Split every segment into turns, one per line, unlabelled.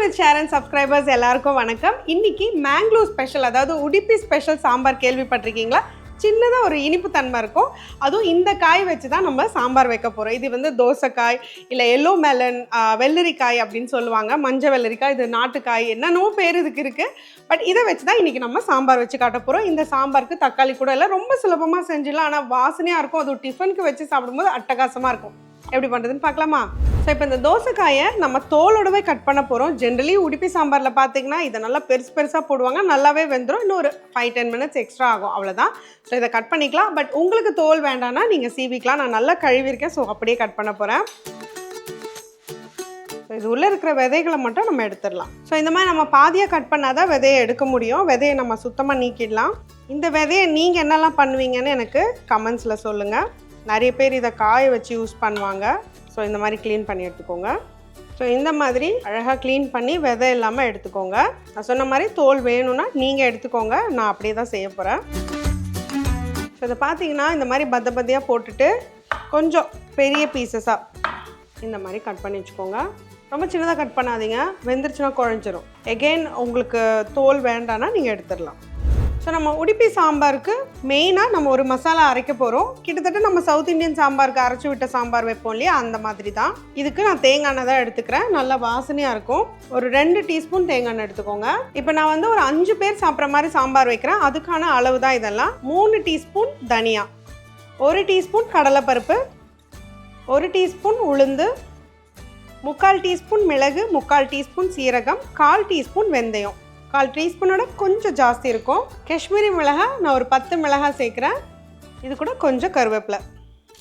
With ஷேரன் subscribers எல்லாருக்கும் வணக்கம். இன்னைக்கு மேங்களூர் ஸ்பெஷல், அதாவது உடுப்பி ஸ்பெஷல் சாம்பார் கேள்விப்பட்டிருக்கீங்களா? சின்னதாக ஒரு இனிப்பு தன்மை இருக்கும். அதுவும் இந்த காய் வச்சு தான் நம்ம சாம்பார் வைக்க போகிறோம். இது வந்து தோசைக்காய், இல்லை எல்லோ மெலன், வெள்ளரிக்காய் அப்படின்னு சொல்லுவாங்க. மஞ்சள் வெள்ளரிக்காய், இது நாட்டுக்காய், என்னென்னவோ பேர் இதுக்கு இருக்குது. பட் இதை வச்சு தான் இன்றைக்கி நம்ம சாம்பார் வச்சு காட்ட போகிறோம். இந்த சாம்பாருக்கு தக்காளி கூட இல்லை, ரொம்ப சுலபமாக செஞ்சிடலாம். ஆனால் வாசனையாக இருக்கும். அது டிஃபனுக்கு வச்சு சாப்பிடும்போது அட்டகாசமாக இருக்கும். எப்படி பண்ணுறதுன்னு பார்க்கலாமா? ஸோ இப்போ இந்த தோசைக்காயை நம்ம தோலோடவே கட் பண்ண போகிறோம். ஜென்ரலி உடுப்பி சாம்பாரில் பார்த்தீங்கன்னா இதை நல்லா பெருசாக போடுவாங்க, நல்லாவே வெந்துடும். இன்னும் ஒரு 5-10 மினிட்ஸ் எக்ஸ்ட்ரா ஆகும், அவ்வளோதான். ஸோ இதை கட் பண்ணிக்கலாம். பட் உங்களுக்கு தோல் வேண்டாம்னா நீங்கள் சீவிக்கலாம். நான் நல்லா கழுவிருக்கேன், ஸோ அப்படியே கட் பண்ண போகிறேன். ஸோ இது உள்ளே இருக்கிற விதைகளை மட்டும் நம்ம எடுத்துடலாம். ஸோ இந்த மாதிரி நம்ம பாதியாக கட் பண்ணால் தான் விதையை எடுக்க முடியும். விதையை நம்ம சுத்தமாக நீக்கிடலாம். இந்த விதையை நீங்கள் என்னெல்லாம் பண்ணுவீங்கன்னு எனக்கு கமெண்ட்ஸில் சொல்லுங்கள். நிறைய பேர் இதை காய வச்சு யூஸ் பண்ணுவாங்க. ஸோ இந்த மாதிரி க்ளீன் பண்ணி எடுத்துக்கோங்க. ஸோ இந்த மாதிரி அழகாக க்ளீன் பண்ணி விதை இல்லாமல் எடுத்துக்கோங்க. நான் சொன்ன மாதிரி தோல் வேணும்னா நீங்கள் எடுத்துக்கோங்க. நான் அப்படியே தான் செய்ய போகிறேன். ஸோ இதை பார்த்தீங்கன்னா இந்த மாதிரி பத்தியாக போட்டுட்டு கொஞ்சம் பெரிய பீசஸாக இந்த மாதிரி கட் பண்ணி வச்சுக்கோங்க. ரொம்ப சின்னதாக கட் பண்ணாதீங்க, வெந்துருச்சுன்னா குழஞ்சிரும். எகெயின் உங்களுக்கு தோல் வேண்டான்னா நீங்கள் எடுத்துடலாம். ஸோ நம்ம உடுப்பி சாம்பாருக்கு மெயினாக நம்ம ஒரு மசாலா அரைக்க போகிறோம். கிட்டத்தட்ட நம்ம சவுத் இந்தியன் சாம்பாருக்கு அரைச்சி விட்ட சாம்பார் வைப்போம் இல்லையா, அந்த மாதிரி தான். இதுக்கு நான் தேங்காய் எண்ணெய் தான் எடுத்துக்கிறேன். நல்லா வாசனையாக இருக்கும். ஒரு 2 டீஸ்பூன் தேங்காய் எண்ணெய் எடுத்துக்கோங்க. இப்போ நான் வந்து ஒரு 5 பேர் சாப்பிட்ற மாதிரி சாம்பார் வைக்கிறேன். அதுக்கான அளவு தான் இதெல்லாம். 3 டீஸ்பூன் தனியா, 1 டீஸ்பூன் கடலைப்பருப்பு, 1 டீஸ்பூன் உளுந்து, 3/4 டீஸ்பூன் மிளகு, 3/4 டீஸ்பூன் சீரகம், 1/4 டீஸ்பூன் வெந்தயம். 1/4 டீஸ்பூனோட கொஞ்சம் ஜாஸ்தி இருக்கும். காஷ்மீரி மிளகாய் நான் ஒரு 10 மிளகாய் சேர்க்குறேன். இது கூட கொஞ்சம் கருவேப்பிலை.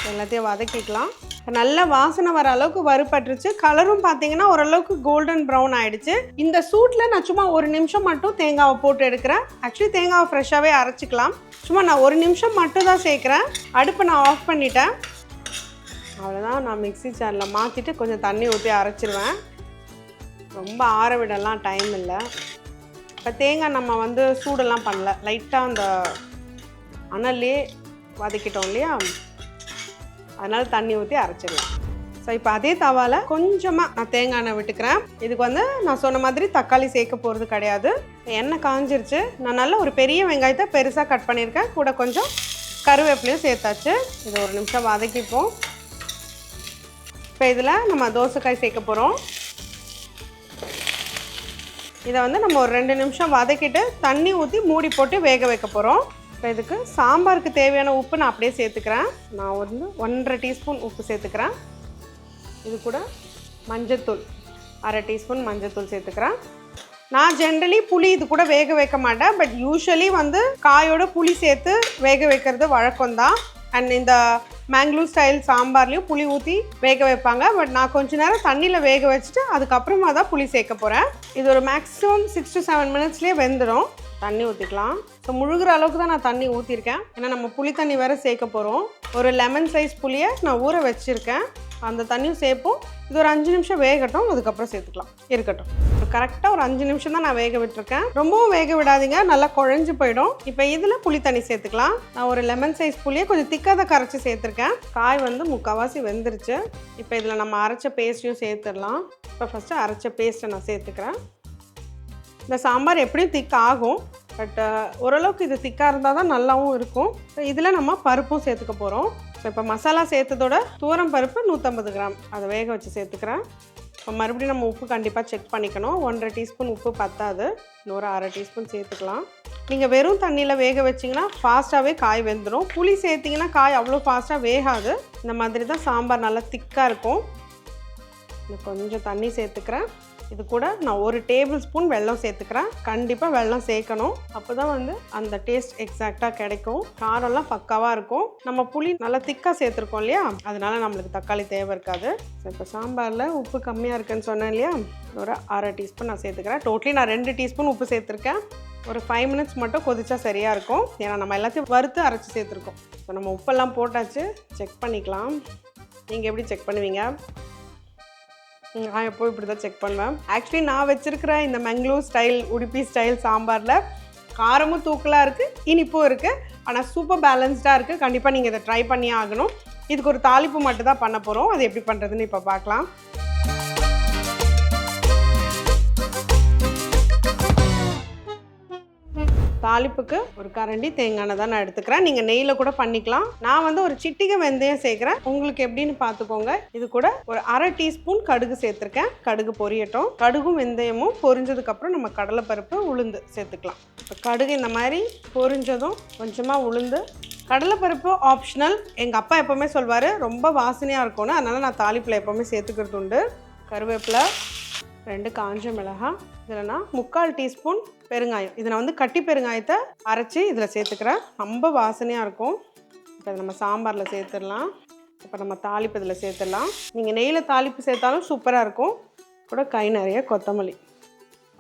எல்லாத்தையும் வதக்கிக்கலாம். நல்லா வாசனை வர அளவுக்கு வறுபட்டுருச்சு. கலரும் பார்த்தீங்கன்னா ஓரளவுக்கு கோல்டன் ப்ரௌன் ஆகிடுச்சு. இந்த சூட்டில் நான் சும்மா 1 நிமிஷம் மட்டும் தேங்காவை போட்டு எடுக்கிறேன். ஆக்சுவலி தேங்காவை ஃப்ரெஷ்ஷாகவே அரைச்சிக்கலாம். சும்மா நான் 1 நிமிஷம் மட்டும் தான் சேர்க்குறேன். அடுப்பை நான் ஆஃப் பண்ணிட்டேன். அவ்வளோதான். நான் மிக்ஸி ஜாரில் மாற்றிட்டு கொஞ்சம் தண்ணி ஊற்றி அரைச்சிருவேன். ரொம்ப ஆற விடலாம் டைம் இல்லை. இப்போ தேங்காய் நம்ம வந்து சூடெல்லாம் பண்ணல, லைட்டாக அந்த அனல்லே வதக்கிட்டோம் இல்லையா, அதனால் தண்ணி ஊற்றி அரைச்சிடலாம். ஸோ இப்போ அதே தவாவில் கொஞ்சமாக நான் தேங்காய் எண்ணெய் விட்டுக்கிறேன். இதுக்கு வந்து நான் சொன்ன மாதிரி தக்காளி சேர்க்க போகிறது கிடையாது. எண்ணெய் காஞ்சிருச்சு. நான் நல்ல ஒரு பெரிய வெங்காயத்தை பெருசாக கட் பண்ணியிருக்கேன். கூட கொஞ்சம் கருவேப்பிலையும் சேர்த்தாச்சு. இது 1 நிமிஷம் வதக்கிப்போம். இப்போ இதில் நம்ம தோசைக்காய் சேர்க்க போகிறோம். இதை வந்து நம்ம ஒரு 2 நிமிஷம் வதக்கிட்டு தண்ணி ஊற்றி மூடி போட்டு வேக வைக்க போகிறோம். இப்போ இதுக்கு சாம்பாருக்கு தேவையான உப்பு நான் அப்படியே சேர்த்துக்கிறேன். நான் வந்து 1.5 டீஸ்பூன் உப்பு சேர்த்துக்கிறேன். இது கூட மஞ்சத்தூள் 1/2 டீஸ்பூன் மஞ்சத்தூள் சேர்த்துக்கிறேன். நான் ஜென்ரலி புளி இது கூட வேக வைக்க மாட்டேன். பட் யூஸ்வலி வந்து காயோட புளி சேர்த்து வேக வைக்கிறது வழக்கம்தான். அண்ட் இந்த மேங்களூர் ஸ்டைல் சாம்பார்லேயும் புளி ஊற்றி வேக வைப்பாங்க. பட் நான் கொஞ்ச நேரம் தண்ணியில் வேக வச்சுட்டு அதுக்கப்புறமா தான் புளி சேர்க்க போகிறேன். இது ஒரு மேக்ஸிமம் 6 to 7 மினிட்ஸ்லேயே வெந்துடும். தண்ணி ஊற்றிக்கலாம். ஸோ முழுகிற அளவுக்கு தான் நான் தண்ணி ஊற்றிருக்கேன். ஏன்னா நம்ம புளி தண்ணி வேறு சேர்க்க போகிறோம். ஒரு லெமன் சைஸ் புளியை நான் ஊற வச்சுருக்கேன். அந்த தண்ணியும் சேர்ப்போம். இது ஒரு 5 நிமிஷம் வேகட்டும், அதுக்கப்புறம் சேர்த்துக்கலாம். இருக்கட்டும். கரெக்டாக ஒரு 5 நிமிஷம் தான் நான் வேக விட்டுருக்கேன். ரொம்பவும் வேக விடாதீங்க, நல்லா குழஞ்சு போயிடும். இப்போ இதில் புளி தண்ணி சேர்த்துக்கலாம். நான் ஒரு லெமன் சைஸ் புளியை கொஞ்சம் திக்காக கரைச்சி சேர்த்துருக்கேன். காய் வந்து முக்கால்வாசி வெந்துருச்சு. இப்போ இதில் நம்ம அரைச்ச பேஸ்ட்டையும் சேர்த்துடலாம். இப்போ ஃபஸ்ட்டு அரைச்ச பேஸ்ட்டை நான் சேர்த்துக்கிறேன். இந்த சாம்பார் எப்படியும் திக் ஆகும். பட் ஓரளவுக்கு இது திக்காக இருந்தால் தான் நல்லாவும் இருக்கும். ஸோ இதில் நம்ம பருப்பும் சேர்த்துக்க போகிறோம். ஸோ இப்போ மசாலா சேர்த்ததோட தூரம் பருப்பு 150 கிராம் அதை வேக வச்சு சேர்த்துக்கிறேன். இப்போ மறுபடியும் நம்ம உப்பு கண்டிப்பாக செக் பண்ணிக்கணும். 1.5 டீஸ்பூன் உப்பு பத்தாது, இன்னொரு 1/2 டீஸ்பூன் சேர்த்துக்கலாம். நீங்கள் வெறும் தண்ணியில் வேக வச்சிங்கன்னா ஃபாஸ்ட்டாகவே காய் வெந்துடும். புளி சேர்த்திங்கன்னா காய் அவ்வளோ ஃபாஸ்ட்டாக வேகாது. இந்த மாதிரி தான் சாம்பார் நல்லா திக்காக இருக்கும். கொஞ்சம் தண்ணி சேர்த்துக்கிறேன். இது கூட நான் 1 டேபிள் ஸ்பூன் வெல்லம் சேர்த்துக்கிறேன். கண்டிப்பாக வெல்லம் சேர்க்கணும். அப்போ தான் வந்து அந்த டேஸ்ட் எக்ஸாக்டாக கிடைக்கும். காரம்லாம் பக்காவாக இருக்கும். நம்ம புளி நல்லா திக்காக சேர்த்துருக்கோம் இல்லையா, அதனால நம்மளுக்கு தக்காளி தேவை இருக்காது. ஸோ இப்போ சாம்பாரில் உப்பு கம்மியாக இருக்குன்னு சொன்னேன் இல்லையா, ஒரு 1/2 டீஸ்பூன் நான் சேர்த்துக்கிறேன். டோட்டலி நான் 2 டீஸ்பூன் உப்பு சேர்த்துருக்கேன். ஒரு 5 மினிட்ஸ் மட்டும் கொதிச்சா சரியாக இருக்கும். ஏன்னா நம்ம எல்லாத்தையும் வறுத்து அரைச்சி சேர்த்துருக்கோம். ஸோ நம்ம உப்பெல்லாம் போட்டாச்சு. செக் பண்ணிக்கலாம். நீங்கள் எப்படி செக் பண்ணுவீங்க? நான் எப்போ இப்படி தான் செக் பண்ணுவேன். ஆக்சுவலி நான் வச்சுருக்கிற இந்த மேங்களூர் ஸ்டைல் உடுப்பி ஸ்டைல் சாம்பாரில் காரமும் தூக்கலாக இருக்குது, இனிப்பும் இருக்குது. ஆனால் சூப்பர் பேலன்ஸ்டாக இருக்குது. கண்டிப்பாக நீங்கள் இதை ட்ரை பண்ணியே ஆகணும். இதுக்கு ஒரு தாளிப்பு மட்டும் தான் பண்ண போகிறோம். அது எப்படி பண்ணுறதுன்னு இப்போ பார்க்கலாம். தாளிப்புக்கு ஒரு கரண்டி தேங்காய் எண்ணெய் தான் நான் எடுத்துக்கிறேன். நீங்கள் நெய்யில் கூட பண்ணிக்கலாம். நான் வந்து ஒரு சிட்டிகை வெந்தயம் சேர்க்குறேன். உங்களுக்கு எப்படின்னு பார்த்துக்கோங்க. இது கூட ஒரு 1/2 டீஸ்பூன் கடுகு சேர்த்துருக்கேன். கடுகு பொரியட்டும். கடுகும் வெந்தயமும் பொரிஞ்சதுக்கப்புறம் நம்ம கடலைப்பருப்பு உளுந்து சேர்த்துக்கலாம். இப்போ கடுகு இந்த மாதிரி பொரிஞ்சதும் கொஞ்சமாக உளுந்து, கடலைப்பருப்பு ஆப்ஷனல். எங்கள் அப்பா எப்போவுமே சொல்வார் ரொம்ப வாசனையாக இருக்கும்னு, அதனால் நான் தாளிப்பில் எப்போவுமே சேர்த்துக்கிறது உண்டு. கருவேப்பிலை, 2 காஞ்ச மிளகாய், இதில் நான் 3/4 டீஸ்பூன் பெருங்காயம். இதை நான் வந்து கட்டி பெருங்காயத்தை அரைச்சி இதில் சேர்த்துக்கிறேன். ரொம்ப வாசனையாக இருக்கும். இப்போ நம்ம சாம்பாரில் சேர்த்துடலாம். இப்போ நம்ம தாளிப்பு இதில் சேர்த்துடலாம். நீங்கள் நெய்யில் தாளிப்பு சேர்த்தாலும் சூப்பராக இருக்கும். கூட கை நிறைய கொத்தமல்லி.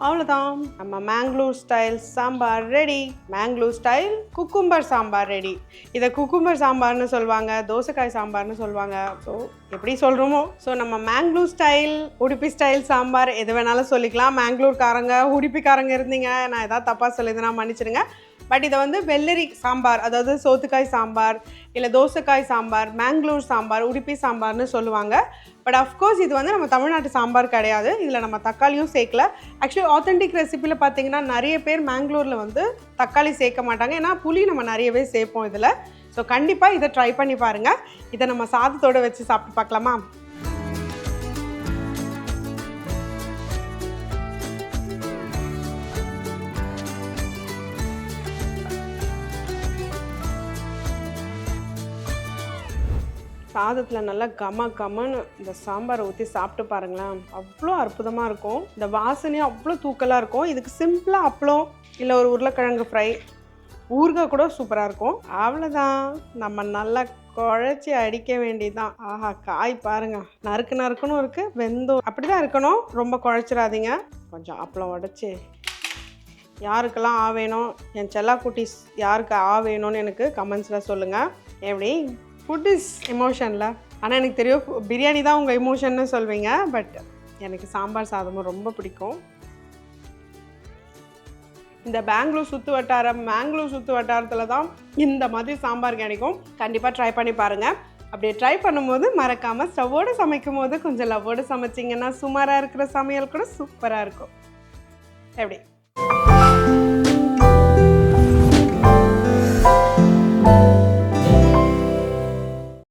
அவ்வளோதான், நம்ம Mangalore style sambar ready. Mangalore style cucumber sambar ready. இதை குக்கும்பர் சாம்பார்னு சொல்லுவாங்க, தோசைக்காய் சாம்பார்னு சொல்லுவாங்க. ஸோ எப்படி சொல்கிறோமோ. ஸோ நம்ம மேங்களூர் ஸ்டைல், உடுப்பி ஸ்டைல் சாம்பார் எது வேணாலும் சொல்லிக்கலாம். மேங்களூர்காரங்க உடுப்பிக்காரங்க இருந்தீங்க, நான் எதாவது தப்பாக சொல்லியிருந்தேன்னா மன்னிச்சிடுங்க. பட் இதை வந்து வெள்ளரி சாம்பார், அதாவது சோத்துக்காய் சாம்பார், இல்லை தோசைக்காய் சாம்பார், மேங்களூர் சாம்பார், உடுப்பி சாம்பார்னு சொல்லுவாங்க. பட் அஃப்கோர்ஸ் இது வந்து நம்ம தமிழ்நாட்டு சாம்பார் கிடையாது. இதில் நம்ம தக்காளியும் சேர்க்கல. ஆக்சுவலி ஆத்தென்டிக் ரெசிபியில் பார்த்தீங்கன்னா நிறைய பேர் மேங்களூரில் வந்து தக்காளி சேர்க்க மாட்டாங்க. ஏன்னா புளி நம்ம நிறையவே சேர்ப்போம் இதில். ஸோ கண்டிப்பாக இதை ட்ரை பண்ணி பாருங்கள். இதை நம்ம சாதத்தோடு வச்சு சாப்பிட்டு பார்க்கலாமா? சாதத்தில் நல்லா கமன்னு இந்த சாம்பாரை ஊற்றி சாப்பிட்டு பாருங்களேன். அவ்வளோ அற்புதமாக இருக்கும். இந்த வாசனையும் அவ்வளோ தூக்கலாக இருக்கும். இதுக்கு சிம்பிளாக அப்பளம் இல்லை ஒரு உருளைக்கிழங்கு ஃப்ரை, ஊறுகாய் கூட சூப்பராக இருக்கும். அவ்வளோதான், நம்ம நல்லா குழச்சி அடிக்க வேண்டியதுதான். ஆஹா, காய் பாருங்கள், நறுக்குன்னு இருக்குது, வெந்தோம் அப்படி தான் இருக்கணும். ரொம்ப குழச்சிடாதீங்க. கொஞ்சம் அப்பளம் உடச்சி யாருக்கெல்லாம் வேணும், என் செல்லா குட்டீஸ் யாருக்கு வேணும்னு எனக்கு கமெண்ட்ஸில் சொல்லுங்கள். எப்படி ஃபுட் இஸ் எமோஷனில். ஆனால் எனக்கு தெரியும் பிரியாணி தான் உங்கள் எமோஷன்னு சொல்வீங்க. பட் எனக்கு சாம்பார் சாதமும் ரொம்ப பிடிக்கும். இந்த மேங்களூர் சுற்று வட்டாரத்தில் தான் இந்த மாதிரி சாம்பார் கிடைக்கும். கண்டிப்பாக ட்ரை பண்ணி பாருங்கள். அப்படியே ட்ரை பண்ணும்போது மறக்காமல் ஸ்டவ்வோடு சமைக்கும் போது கொஞ்சம் லவ்வோடு சமைச்சிங்கன்னா சுமாராக இருக்கிற சமையல் கூட சூப்பராக இருக்கும். எப்படி?